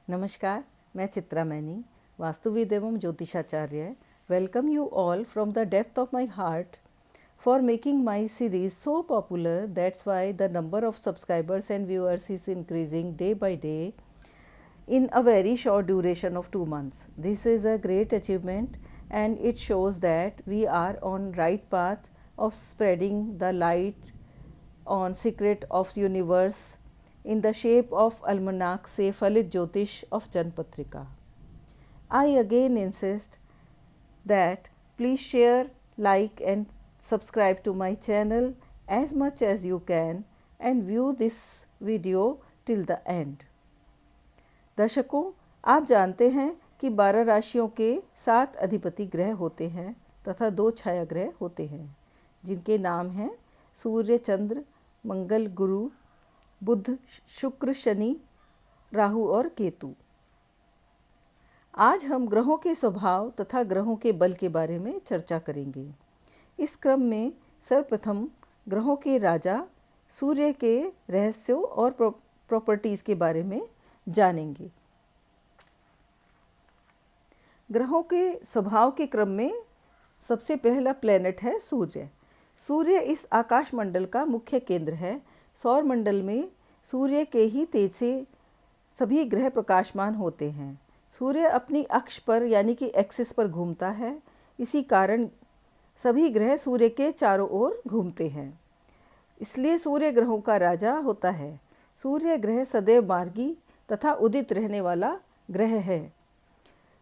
नमस्कार, मैं चित्रा मैनी, वास्तुविद एवं ज्योतिषाचार्य, welcome you all from the depth of my heart for making my series so popular. That's why the number of subscribers and viewers is increasing day by day in a very short duration of 2 months. This is a great achievement and it shows that we are on right path of spreading the light on secret of universe in the shape of almanac से फलित ज्योतिष of Janpatrika. I again insist that please share, like and subscribe to my channel as much as you can and view this video till the end. दर्शकों, आप जानते हैं कि 12 राशियों के 7 अधिपति ग्रह होते हैं तथा 2 छाया ग्रह होते हैं जिनके नाम हैं सूर्य, चंद्र, मंगल, गुरु, बुध, शुक्र, शनि, राहु और केतु। आज हम ग्रहों के स्वभाव तथा ग्रहों के बल के बारे में चर्चा करेंगे। इस क्रम में सर्वप्रथम ग्रहों के राजा सूर्य के रहस्यों और प्रॉपर्टीज़ के बारे में जानेंगे। ग्रहों के स्वभाव के क्रम में सबसे पहला प्लैनेट है सूर्य। सूर्य इस आकाश मंडल का मुख्य केंद्र है। सौर मंडल में सूर्य के ही तेज से सभी ग्रह प्रकाशमान होते हैं। सूर्य अपनी अक्ष पर यानी कि एक्सिस पर घूमता है। इसी कारण सभी ग्रह सूर्य के चारों ओर घूमते हैं, इसलिए सूर्य ग्रहों का राजा होता है। सूर्य ग्रह सदैव मार्गी तथा उदित रहने वाला ग्रह है।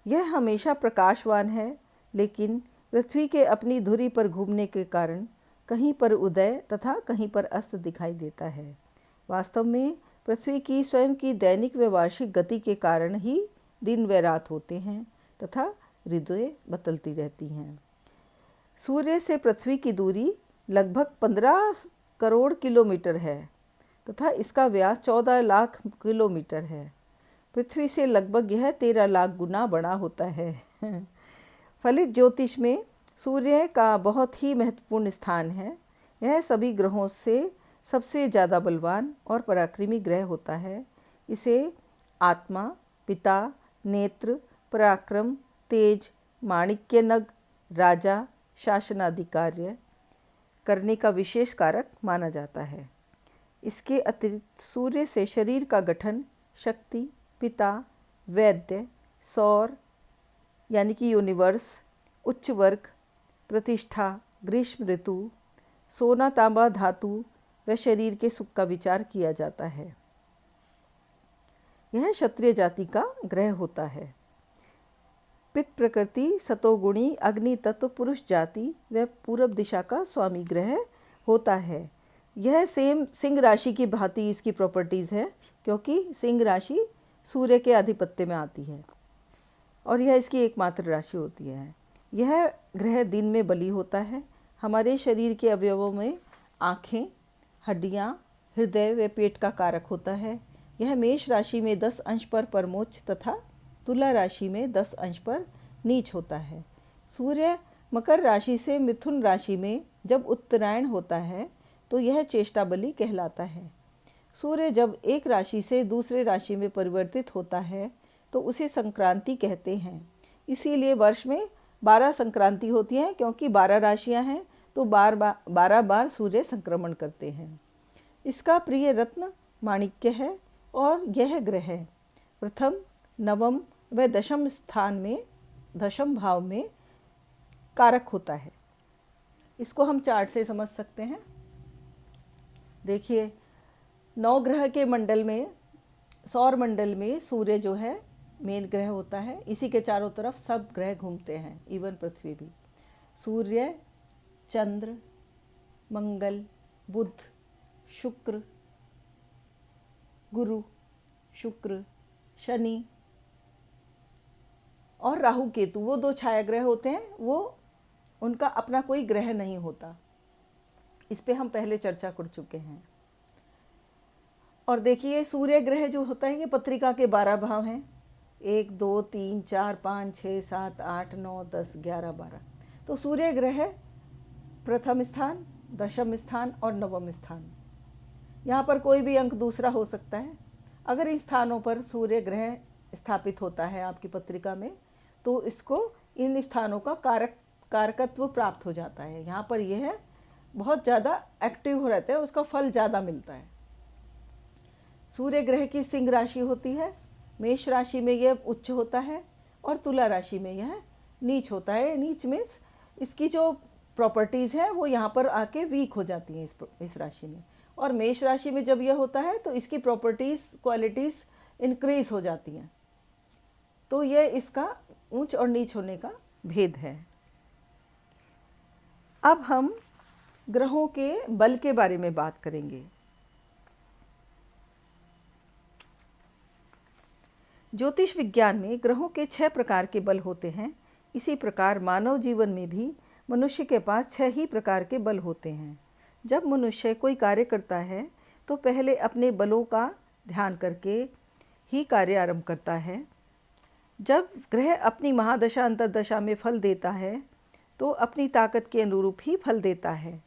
यह हमेशा प्रकाशवान है, लेकिन पृथ्वी के अपनी धुरी पर घूमने के कारण कहीं पर उदय तथा कहीं पर अस्त दिखाई देता है। वास्तव में पृथ्वी की स्वयं की दैनिक व वार्षिक गति के कारण ही दिन व रात होते हैं तथा ऋतुएं बदलती रहती हैं। सूर्य से पृथ्वी की दूरी लगभग 15 करोड़ किलोमीटर है तथा इसका व्यास 14 लाख किलोमीटर है। पृथ्वी से लगभग यह 13 लाख गुना बड़ा होता है। फलित ज्योतिष में सूर्य का बहुत ही महत्वपूर्ण स्थान है। यह सभी ग्रहों से सबसे ज़्यादा बलवान और पराक्रमी ग्रह होता है। इसे आत्मा, पिता, नेत्र, पराक्रम, तेज, माणिक्य नग, राजा, शासनाधिकार्य करने का विशेष कारक माना जाता है। इसके अतिरिक्त सूर्य से शरीर का गठन, शक्ति, पिता, वैद्य, सौर यानी कि यूनिवर्स, उच्च वर्ग, प्रतिष्ठा, ग्रीष्म ऋतु, सोना तांबा धातु व शरीर के सुख का विचार किया जाता है। यह क्षत्रिय जाति का ग्रह होता है। पित्त प्रकृति, सतोगुणी, अग्नि तत्व पुरुष जाति व पूरब दिशा का स्वामी ग्रह होता है। यह सेम सिंह राशि की भांति इसकी प्रॉपर्टीज़ है, क्योंकि सिंह राशि सूर्य के आधिपत्य में आती है और यह इसकी एकमात्र राशि होती है। यह ग्रह दिन में बली होता है। हमारे शरीर के अवयवों में आँखें, हड्डियाँ, हृदय व पेट का कारक होता है। यह मेष राशि में 10 अंश पर परमोच्च तथा तुला राशि में 10 अंश पर नीच होता है। सूर्य मकर राशि से मिथुन राशि में जब उत्तरायण होता है तो यह चेष्टा बली कहलाता है। सूर्य जब एक राशि से दूसरे राशि में परिवर्तित होता है तो उसे संक्रांति कहते हैं। इसीलिए वर्ष में 12 संक्रांति होती हैं, क्योंकि 12 राशियां हैं तो 12 बार सूर्य संक्रमण करते हैं। इसका प्रिय रत्न माणिक्य है और यह ग्रह प्रथम, नवम व दशम स्थान में दशम भाव में कारक होता है। इसको हम चार्ट से समझ सकते हैं। देखिए, 9 ग्रह के मंडल में सौर मंडल में सूर्य जो है मेन ग्रह होता है। इसी के चारों तरफ सब ग्रह घूमते हैं, इवन पृथ्वी भी। सूर्य, चंद्र, मंगल, बुध, शुक्र, गुरु, शुक्र, शनि और राहु केतु, वो 2 छाया ग्रह होते हैं। वो उनका अपना कोई ग्रह नहीं होता। इस पे हम पहले चर्चा कर चुके हैं। और देखिए, सूर्य ग्रह जो होता है ये पत्रिका के 12 भाव हैं। 1, 2, 3, 4, 5, 6, 7, 8, 9, 10, 11, 12। तो सूर्य ग्रह प्रथम स्थान, दशम स्थान और नवम स्थान। यहाँ पर कोई भी अंक दूसरा हो सकता है। अगर इन स्थानों पर सूर्य ग्रह स्थापित होता है आपकी पत्रिका में, तो इसको इन स्थानों का कारकत्व प्राप्त हो जाता है। यहाँ पर यह बहुत ज़्यादा एक्टिव हो रहता है, उसका फल ज़्यादा मिलता है। सूर्य ग्रह की सिंह राशि होती है, मेष राशि में यह उच्च होता है और तुला राशि में यह नीच होता है। नीच मीन्स इसकी जो प्रॉपर्टीज़ है वो यहाँ पर आके वीक हो जाती हैं इस राशि में। और मेष राशि में जब यह होता है तो इसकी प्रॉपर्टीज़ क्वालिटीज़ इंक्रीज हो जाती हैं। तो यह इसका ऊंच और नीच होने का भेद है। अब हम ग्रहों के बल के बारे में बात करेंगे। ज्योतिष विज्ञान में ग्रहों के 6 प्रकार के बल होते हैं। इसी प्रकार मानव जीवन में भी मनुष्य के पास 6 ही प्रकार के बल होते हैं। जब मनुष्य कोई कार्य करता है तो पहले अपने बलों का ध्यान करके ही कार्य आरंभ करता है। जब ग्रह अपनी महादशा अंतर्दशा में फल देता है तो अपनी ताकत के अनुरूप ही फल देता है।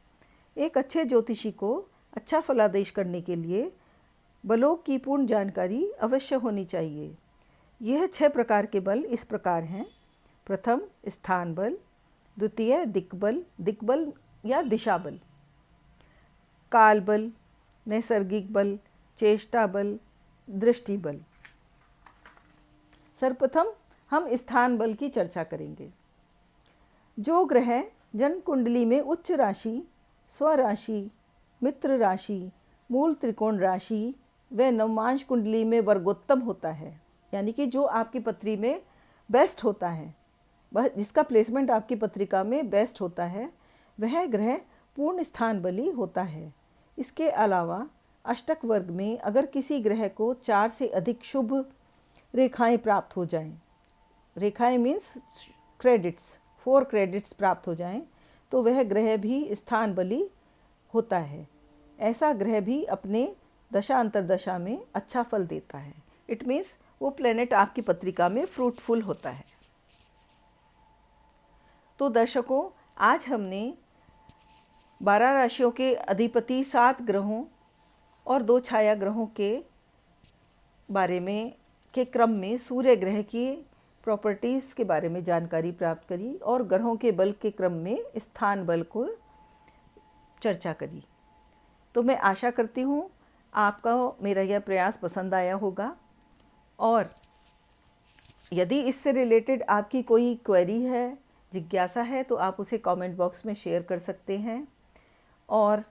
एक अच्छे ज्योतिषी को अच्छा फलादेश करने के लिए बलों की पूर्ण जानकारी अवश्य होनी चाहिए। यह 6 प्रकार के बल इस प्रकार हैं। प्रथम स्थान बल, द्वितीय दिक्बल या दिशा बल, काल बल, नैसर्गिक बल, चेष्टा बल, दृष्टि बल। सर्वप्रथम हम स्थान बल की चर्चा करेंगे। जो ग्रह जन्म कुंडली में उच्च राशि, स्वराशि, मित्र राशि, मूल त्रिकोण राशि व नवमांश कुंडली में वर्गोत्तम होता है, यानी कि जो आपकी पत्री में बेस्ट होता है, वह जिसका प्लेसमेंट आपकी पत्रिका में बेस्ट होता है, वह ग्रह पूर्ण स्थान बली होता है। इसके अलावा अष्टक वर्ग में अगर किसी ग्रह को 4 से अधिक शुभ रेखाएं प्राप्त हो जाएं, रेखाएं मीन्स क्रेडिट्स, 4 क्रेडिट्स प्राप्त हो जाएं, तो वह ग्रह भी स्थान बली होता है। ऐसा ग्रह भी अपने दशा अंतर्दशा में अच्छा फल देता है। इट मीन्स वो प्लेनेट आपकी पत्रिका में फ्रूटफुल होता है। तो दर्शकों, आज हमने 12 राशियों के अधिपति 7 ग्रहों और 2 छाया ग्रहों के बारे में के क्रम में सूर्य ग्रह की प्रॉपर्टीज़ के बारे में जानकारी प्राप्त करी और ग्रहों के बल के क्रम में स्थान बल को चर्चा करी। तो मैं आशा करती हूँ आपका मेरा यह प्रयास पसंद आया होगा, और यदि इससे रिलेटेड आपकी कोई क्वेरी है, जिज्ञासा है, तो आप उसे कमेंट बॉक्स में शेयर कर सकते हैं और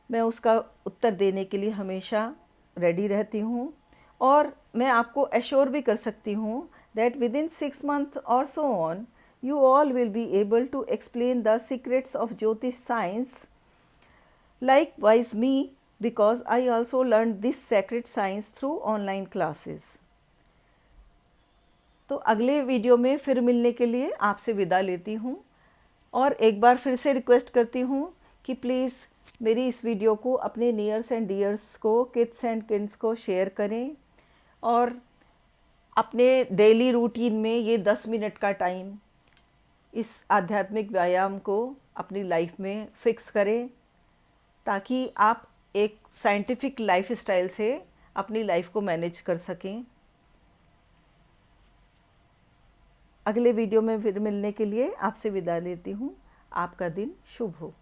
मैं उसका उत्तर देने के लिए हमेशा रेडी रहती हूँ। और मैं आपको एश्योर भी कर सकती हूँ that within 6 months or so on, you all will be able to explain the secrets of Jyotish science. Likewise me, because I also learned this sacred science through online classes. तो अगले video में फिर मिलने के लिए आपसे विदा लेती हूँ, और एक बार फिर से रिक्वेस्ट करती हूँ कि प्लीज़ मेरी इस वीडियो को अपने नियर्स एंड डियर्स को, किड्स एंड किड्स को शेयर करें, और अपने डेली रूटीन में ये 10 मिनट का टाइम इस आध्यात्मिक व्यायाम को अपनी लाइफ में फिक्स करें, ताकि आप एक साइंटिफिक लाइफ स्टाइल से अपनी लाइफ को मैनेज कर सकें। अगले वीडियो में फिर मिलने के लिए आपसे विदा लेती हूँ। आपका दिन शुभ हो।